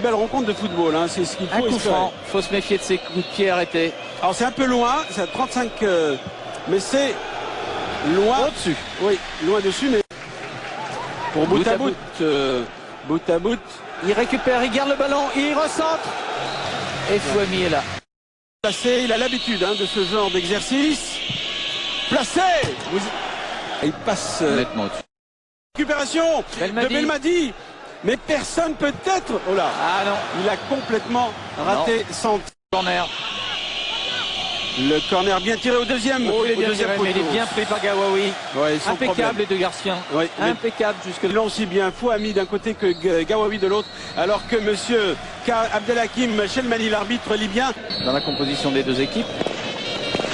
Belle rencontre de football, hein, c'est ce qu'il faut. Un coup franc, faut se méfier de ses coups de pied arrêtés. Alors c'est un peu loin, c'est à 35, mais c'est loin Au-dessus. Oui, loin dessus, mais pour bout à bout. Bout à bout. Il récupère, il garde le ballon, il recentre. Et Fouami est là. Placé, il a l'habitude de ce genre d'exercice. Placé. Il passe. Nettement au-dessus. Récupération de Belmadi. Mais personne peut-être. Oh là. Ah non. Il a complètement raté son corner. Le corner bien tiré au deuxième. Oh, il est bien deuxième tiré, mais il est bien pris par Gawawi. Ouais, impeccable les deux garçons. Ouais, impeccable jusque là. Aussi bien Fouami d'un côté que Gawawi de l'autre. Alors que monsieur Abdelhakim Chelmani, l'arbitre libyen. Dans la composition des deux équipes.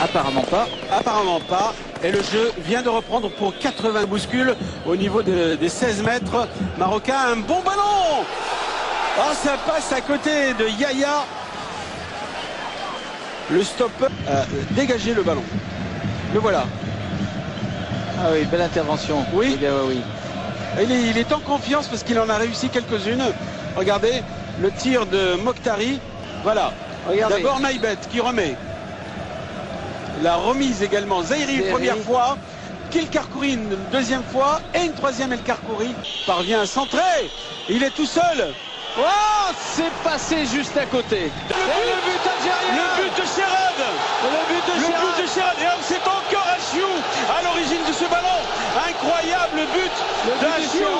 Apparemment pas. Apparemment pas. Et le jeu vient de reprendre pour 80 bouscules au niveau des 16 mètres. Marocain, un bon ballon. Oh, ça passe à côté de Yaya. Le stopper a dégagé le ballon. Le voilà. Ah oui, belle intervention. Oui. De Gawawi. Il est en confiance parce qu'il en a réussi quelques-unes. Regardez le tir de Mokhtari. Voilà. D'abord Naïbet qui remet. La remise également. Zahiri une première fois. Kilkarkouri une deuxième fois. Et une troisième El Karkouri parvient à centrer. Il est tout seul. Oh, c'est passé juste à côté. Le but algérien. Le but de Sherrad. Le but de Sherrad. Et c'est encore Achiou à l'origine de ce ballon. Incroyable but d'Achiou.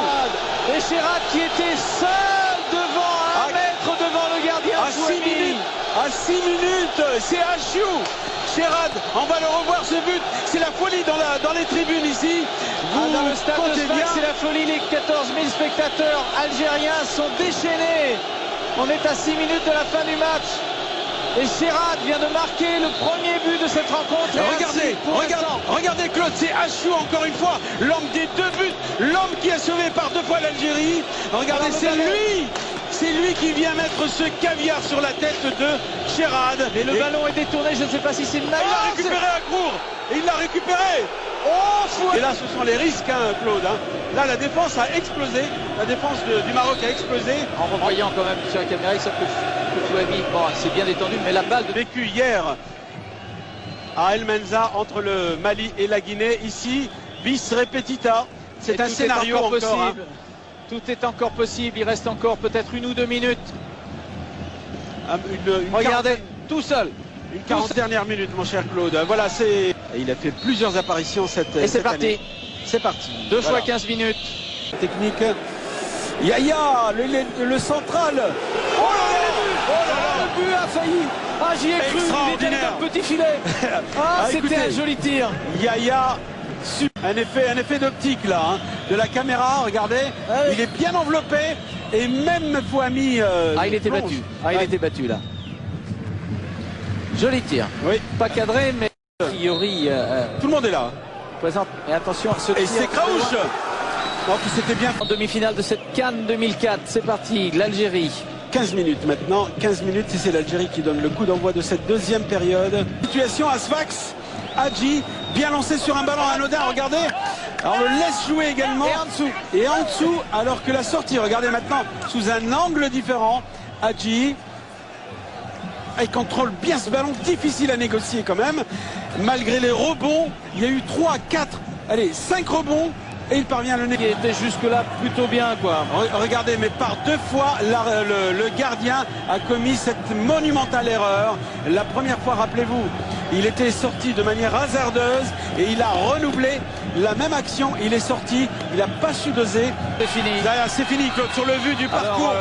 Et Sherrad qui était seul devant, 1 mètre devant le gardien. À 6 minutes, c'est Achiou. Sherrad, on va le revoir ce but. C'est la folie dans les tribunes ici. Dans le stade de Sfax, c'est la folie. Les 14 000 spectateurs algériens sont déchaînés. On est à 6 minutes de la fin du match. Et Sherrad vient de marquer le premier but de cette rencontre. Regardez Claude, c'est Achiou encore une fois. L'homme des deux buts. L'homme qui a sauvé par 2 fois l'Algérie. Regardez, c'est lui. C'est lui qui vient mettre ce caviar sur la tête de Sherrad. Et le ballon est détourné, je ne sais pas si c'est le Il l'a récupéré à Cour. Il l'a récupéré. Oh, et là, ce sont les risques, Claude. Là, la défense a explosé. La défense du Maroc a explosé. En revoyant quand même sur la caméra, sauf que Fouami, bon, c'est bien détendu, mais la balle vécu hier à El Menza entre le Mali et la Guinée. Ici, bis repetita. C'est un scénario encore possible. Tout est encore possible, il reste encore peut-être 1 ou 2 minutes. Regardez, tout seul. Une 40 dernière minute, mon cher Claude. Voilà, et il a fait plusieurs apparitions cette année. Et c'est parti. C'est parti. 2 fois 15 minutes. Technique. Yaya, le central. Oh là là, le but a failli. Ah, j'y ai cru, il était dans le petit filet. Ah, c'était un joli tir. Yaya. Un effet d'optique là, de la caméra, regardez, il est bien enveloppé et même Fouami. Il était battu. Il était battu là. Joli tir. Oui. Pas cadré, mais a priori. Tout le monde est là. Présente. Et attention à ce tir. Et c'est Kraouch. Donc c'était bien. En demi-finale de cette Cannes 2004, c'est parti, l'Algérie. 15 minutes maintenant, 15 minutes et c'est l'Algérie qui donne le coup d'envoi de cette deuxième période. Situation à Sfax. Hadji, bien lancé sur un ballon anodin, regardez. Alors on le laisse jouer également. Et en dessous, alors que la sortie, regardez maintenant, sous un angle différent, Hadji. Il contrôle bien ce ballon, difficile à négocier quand même. Malgré les rebonds, il y a eu 3, 4, allez, 5 rebonds. Et il parvient à le négocier. Il était jusque-là plutôt bien, quoi. Regardez, mais par 2 fois, le gardien a commis cette monumentale erreur. La première fois, rappelez-vous, il était sorti de manière hasardeuse et il a renouvelé la même action. Il est sorti, il n'a pas su doser. C'est fini. C'est fini, Claude, sur le vu du parcours.